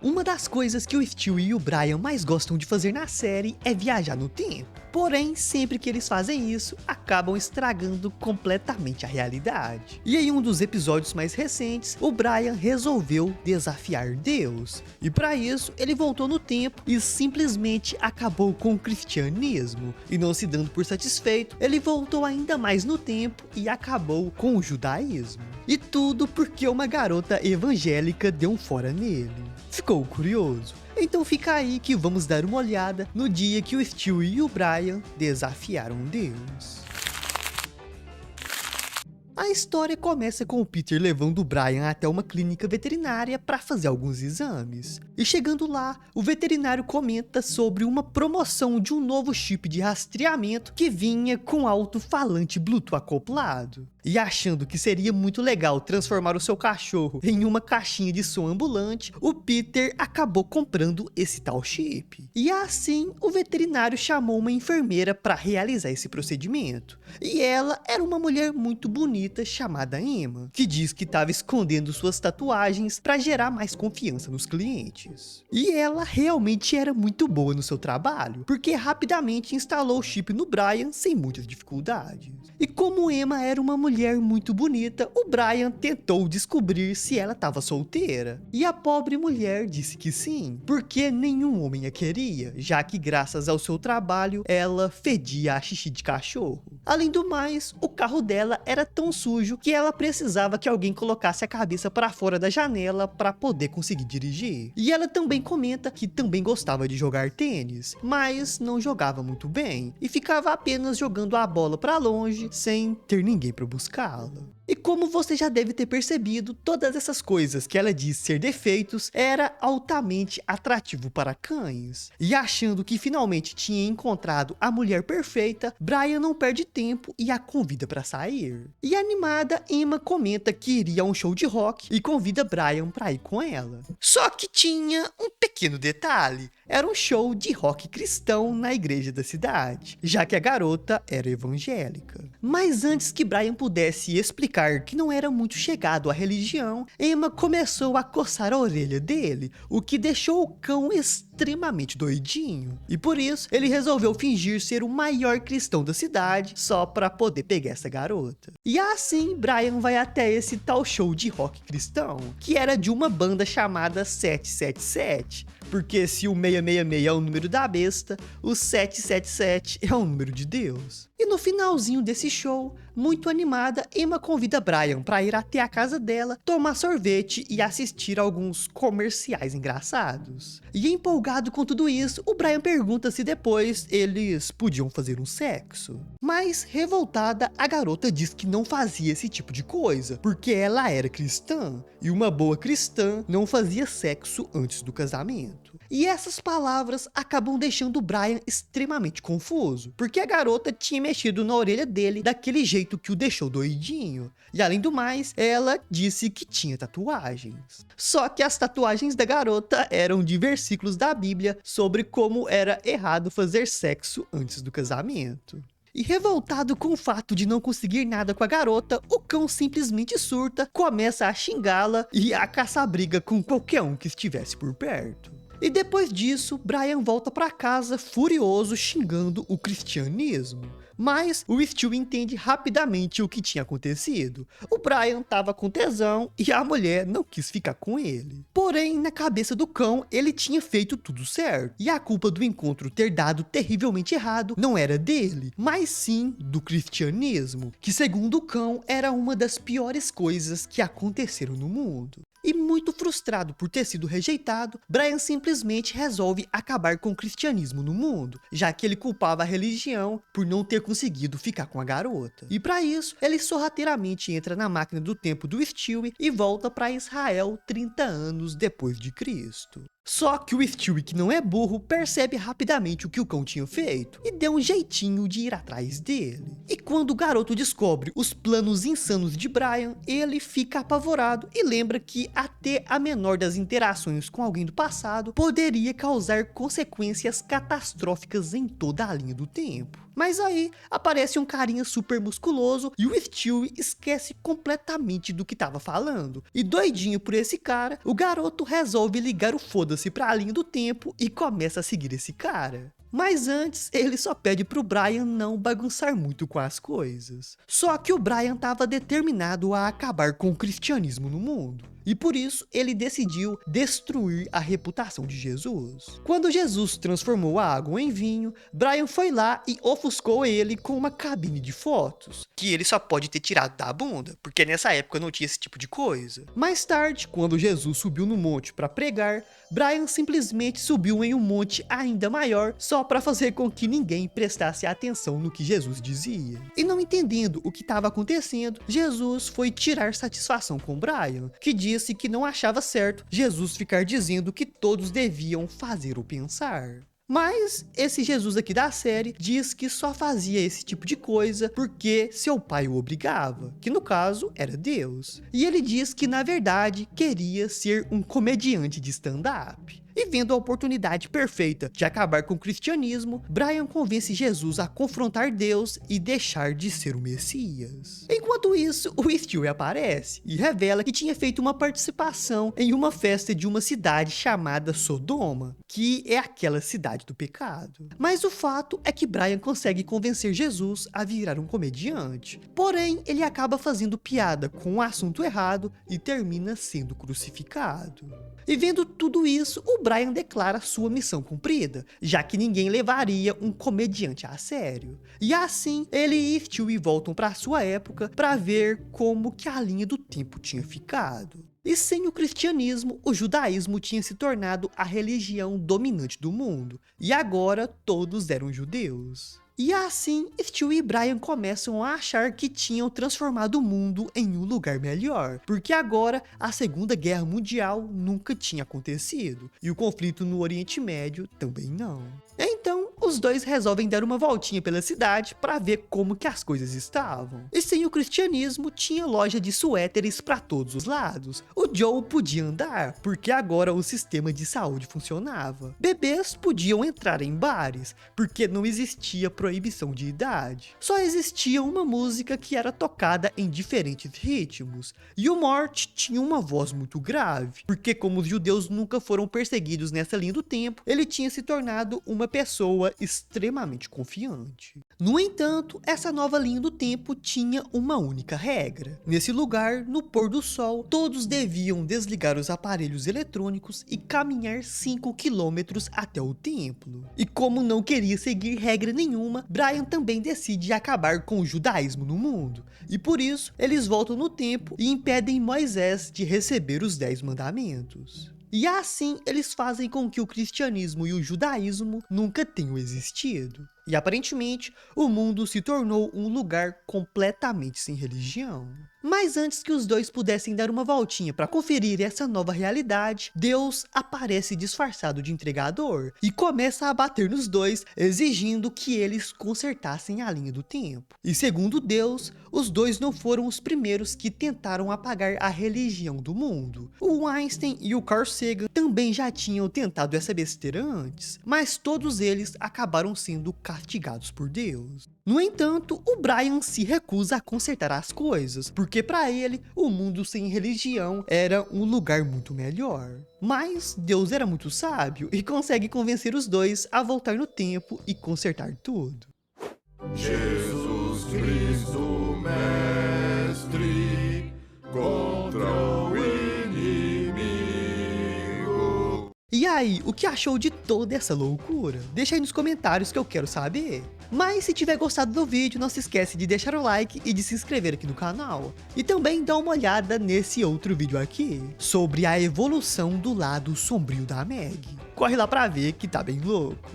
Uma das coisas que o Stewie e o Brian mais gostam de fazer na série é viajar no tempo. Porém, sempre que eles fazem isso, acabam estragando completamente a realidade. E em um dos episódios mais recentes, o Brian resolveu desafiar Deus. E para isso, ele voltou no tempo e simplesmente acabou com o cristianismo. E não se dando por satisfeito, ele voltou ainda mais no tempo e acabou com o judaísmo. E tudo porque uma garota evangélica deu um fora nele. Ficou curioso? Então fica aí que vamos dar uma olhada no dia que o Stewie e o Brian desafiaram Deus. A história começa com o Peter levando o Brian até uma clínica veterinária para fazer alguns exames. E chegando lá, o veterinário comenta sobre uma promoção de um novo chip de rastreamento que vinha com alto-falante Bluetooth acoplado. E achando que seria muito legal transformar o seu cachorro em uma caixinha de som ambulante, o Peter acabou comprando esse tal chip. E assim, o veterinário chamou uma enfermeira para realizar esse procedimento. E ela era uma mulher muito bonita chamada Emma, que diz que estava escondendo suas tatuagens para gerar mais confiança nos clientes. E ela realmente era muito boa no seu trabalho, porque rapidamente instalou o chip no Brian sem muitas dificuldades. E como Emma era uma mulher muito bonita, o Brian tentou descobrir se ela estava solteira. E a pobre mulher disse que sim, porque nenhum homem a queria, já que graças ao seu trabalho, ela fedia a xixi de cachorro. Além do mais, o carro dela era tão sujo que ela precisava que alguém colocasse a cabeça para fora da janela para poder conseguir dirigir. E ela também comenta que também gostava de jogar tênis, mas não jogava muito bem e ficava apenas jogando a bola para longe sem ter ninguém para buscá-la. E como você já deve ter percebido, todas essas coisas que ela diz ser defeitos era altamente atrativo para cães. E achando que finalmente tinha encontrado a mulher perfeita, Brian não perde tempo e a convida para sair. E animada, Emma comenta que iria a um show de rock e convida Brian para ir com ela. Só que tinha um pequeno detalhe. Era um show de rock cristão na igreja da cidade, já que a garota era evangélica. Mas antes que Brian pudesse explicar que não era muito chegado à religião, Emma começou a coçar a orelha dele, o que deixou o cão extremamente doidinho. E por isso, ele resolveu fingir ser o maior cristão da cidade, só para poder pegar essa garota. E assim, Brian vai até esse tal show de rock cristão, que era de uma banda chamada 777. Porque se o 666 é o número da besta, o 777 é o número de Deus. E no finalzinho desse show, muito animada, Emma convida Brian para ir até a casa dela, tomar sorvete e assistir alguns comerciais engraçados. E empolgado com tudo isso, o Brian pergunta se depois eles podiam fazer um sexo. Mas revoltada, a garota diz que não fazia esse tipo de coisa, porque ela era cristã, e uma boa cristã não fazia sexo antes do casamento. E essas palavras acabam deixando o Brian extremamente confuso, porque a garota tinha mexido na orelha dele daquele jeito que o deixou doidinho. E além do mais, ela disse que tinha tatuagens. Só que as tatuagens da garota eram de versículos da Bíblia sobre como era errado fazer sexo antes do casamento. E revoltado com o fato de não conseguir nada com a garota, o cão simplesmente surta, começa a xingá-la e a caçar briga com qualquer um que estivesse por perto. E depois disso, Brian volta para casa furioso, xingando o cristianismo. Mas o Stewie entende rapidamente o que tinha acontecido. O Brian tava com tesão e a mulher não quis ficar com ele. Porém, na cabeça do cão, ele tinha feito tudo certo. E a culpa do encontro ter dado terrivelmente errado não era dele, mas sim do cristianismo, que segundo o cão era uma das piores coisas que aconteceram no mundo. E muito frustrado por ter sido rejeitado, Brian simplesmente resolve acabar com o cristianismo no mundo, já que ele culpava a religião por não ter conseguido ficar com a garota. E para isso, ele sorrateiramente entra na máquina do tempo do Stewie e volta para Israel 30 anos depois de Cristo. Só que o Stewie, que não é burro, percebe rapidamente o que o cão tinha feito e deu um jeitinho de ir atrás dele. E quando o garoto descobre os planos insanos de Brian, ele fica apavorado e lembra que até a menor das interações com alguém do passado poderia causar consequências catastróficas em toda a linha do tempo. Mas aí aparece um carinha super musculoso e o Stewie esquece completamente do que tava falando. E doidinho por esse cara, o garoto resolve ligar o foda-se pra linha do tempo e começa a seguir esse cara. Mas antes, ele só pede pro Brian não bagunçar muito com as coisas. Só que o Brian tava determinado a acabar com o cristianismo no mundo. E por isso, ele decidiu destruir a reputação de Jesus. Quando Jesus transformou a água em vinho, Brian foi lá e ofuscou ele com uma cabine de fotos, que ele só pode ter tirado da bunda, porque nessa época não tinha esse tipo de coisa. Mais tarde, quando Jesus subiu no monte para pregar, Brian simplesmente subiu em um monte ainda maior, só para fazer com que ninguém prestasse atenção no que Jesus dizia. E não entendendo o que estava acontecendo, Jesus foi tirar satisfação com Brian, que disse que não achava certo Jesus ficar dizendo que todos deviam fazer ou pensar. Mas esse Jesus aqui da série diz que só fazia esse tipo de coisa porque seu pai o obrigava, que no caso era Deus. E ele diz que na verdade queria ser um comediante de stand-up. E vendo a oportunidade perfeita de acabar com o cristianismo, Brian convence Jesus a confrontar Deus e deixar de ser o Messias. Enquanto isso, o Stewie aparece e revela que tinha feito uma participação em uma festa de uma cidade chamada Sodoma, que é aquela cidade do pecado. Mas o fato é que Brian consegue convencer Jesus a virar um comediante. Porém, ele acaba fazendo piada com o assunto errado e termina sendo crucificado. E vendo tudo isso, o Brian declara sua missão cumprida, já que ninguém levaria um comediante a sério. E assim, ele e Stewie voltam para sua época para ver como que a linha do tempo tinha ficado. E sem o cristianismo, o judaísmo tinha se tornado a religião dominante do mundo, e agora todos eram judeus. E assim, Stewie e Brian começam a achar que tinham transformado o mundo em um lugar melhor, porque agora a Segunda Guerra Mundial nunca tinha acontecido, e o conflito no Oriente Médio também não. Então, os dois resolvem dar uma voltinha pela cidade para ver como que as coisas estavam. E sem o cristianismo, tinha loja de suéteres para todos os lados. O Joe podia andar, porque agora o sistema de saúde funcionava. Bebês podiam entrar em bares, porque não existia proibição de idade. Só existia uma música que era tocada em diferentes ritmos. E o Mort tinha uma voz muito grave, porque como os judeus nunca foram perseguidos nessa linha do tempo, ele tinha se tornado uma pessoa extremamente confiante. No entanto, essa nova linha do tempo tinha uma única regra. Nesse lugar, no pôr do sol, todos deviam desligar os aparelhos eletrônicos e caminhar 5 quilômetros até o templo. E como não queria seguir regra nenhuma, Brian também decide acabar com o judaísmo no mundo. E por isso, eles voltam no tempo e impedem Moisés de receber os 10 mandamentos. E assim, eles fazem com que o cristianismo e o judaísmo nunca tenham existido. E aparentemente, o mundo se tornou um lugar completamente sem religião. Mas antes que os dois pudessem dar uma voltinha para conferir essa nova realidade, Deus aparece disfarçado de entregador e começa a bater nos dois, exigindo que eles consertassem a linha do tempo. E segundo Deus, os dois não foram os primeiros que tentaram apagar a religião do mundo. O Einstein e o Carl Sagan também já tinham tentado essa besteira antes, mas todos eles acabaram sendo castigados por Deus. No entanto, o Brian se recusa a consertar as coisas, porque para ele, o mundo sem religião era um lugar muito melhor. Mas Deus era muito sábio e consegue convencer os dois a voltar no tempo e consertar tudo. Jesus Cristo, mestre, contra o inimigo. E aí, o que achou de toda essa loucura? Deixa aí nos comentários que eu quero saber. Mas se tiver gostado do vídeo, não se esquece de deixar o like e de se inscrever aqui no canal. E também dá uma olhada nesse outro vídeo aqui, sobre a evolução do lado sombrio da Meg. Corre lá pra ver que tá bem louco.